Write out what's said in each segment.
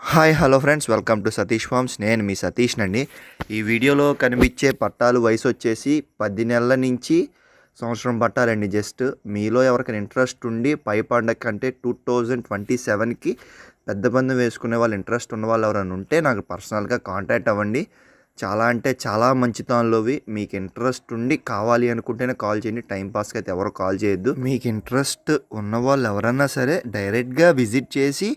Hi hello friends, welcome to Satish farms. నేను మీ సతీష్ నండి. ఈ వీడియోలో కనిపించే పట్టాలు వయసు వచ్చేసి 10 నెలల నుంచి సంవత్సరం పట్టాలండి. జస్ట్ మీలో ఎవరికైనా ఇంట్రెస్ట్ ఉండి పై పండగ కంటే 2027కి పెద్ద పందెం వేసుకునే వాళ్ళు ఇంట్రెస్ట్ ఉన్న వాళ్ళు ఎవరైనా ఉంటే నాకు పర్సనల్గా కాంటాక్ట్ అవ్వండి. చాలా అంటే చాలా మంచితనంలోవి. మీకు ఇంట్రెస్ట్ ఉండి కావాలి అనుకుంటేనే కాల్ చేయండి. టైంపాస్కి అయితే ఎవరు కాల్ చేయొద్దు. మీకు ఇంట్రెస్ట్ ఉన్న వాళ్ళు ఎవరన్నా సరే డైరెక్ట్గా విజిట్ చేసి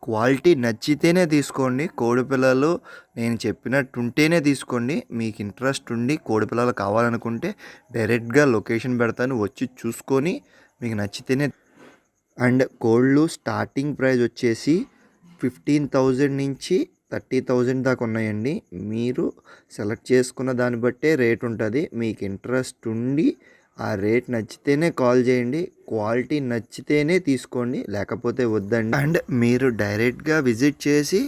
క్వాలిటీ నచ్చితేనే తీసుకోండి. కోడిపిల్లలు నేను చెప్పినట్టు ఉంటేనే తీసుకోండి. మీకు ఇంట్రెస్ట్ ఉండి కోడిపిల్లలు కావాలనుకుంటే డైరెక్ట్గా లొకేషన్ పెడతాను, వచ్చి చూసుకొని మీకు నచ్చితేనే. అండ్ కోళ్ళు స్టార్టింగ్ ప్రైస్ వచ్చేసి 15,000 నుంచి 30,000 దాకా ఉన్నాయండి. మీరు సెలెక్ట్ చేసుకున్న దాన్ని బట్టే రేట్ ఉంటుంది. మీకు ఇంట్రెస్ట్ ఉండి ఆ రేట్ నచ్చితేనే కాల్ చేయండి. క్వాలిటీ నచ్చితేనే తీసుకోండి, లేకపోతే వద్దండి. అండ్ మీరు డైరెక్ట్గా విజిట్ చేసి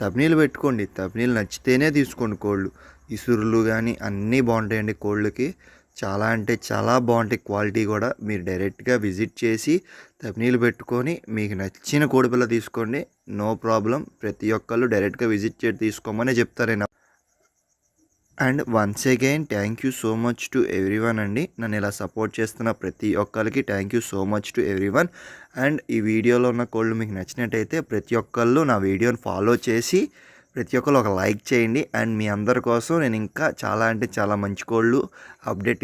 తబ్నీలు పెట్టుకోండి. తబ్నీలు నచ్చితేనే తీసుకోండి. కోళ్ళు ఇసురులు కానీ అన్నీ బాగుంటాయండి. కోళ్ళకి చాలా అంటే చాలా బాగుంటాయి. క్వాలిటీ కూడా మీరు డైరెక్ట్గా విజిట్ చేసి తబ్నీలు పెట్టుకొని మీకు నచ్చిన కోడిపిల్ల తీసుకోండి. No problem. ప్రతి ఒక్కళ్ళు డైరెక్ట్గా విజిట్ చేసి తీసుకోమని చెప్తారు. And once again thank you so much to everyone అండి. నన్ను ఇలా సపోర్ట్ చేస్తున్న ప్రతి ఒక్కరికి thank you so much to everyone. And ఈ వీడియోలో ఉన్న కోళ్ళు మీకు నచ్చినట్టయితే ప్రతి ఒక్కళ్ళు నా వీడియోని ఫాలో చేసి ప్రతి ఒక్కళ్ళు ఒక లైక్ చేయండి. అండ్ మీ అందరి కోసం నేను ఇంకా చాలా అంటే చాలా మంచి కోళ్ళు అప్డేట్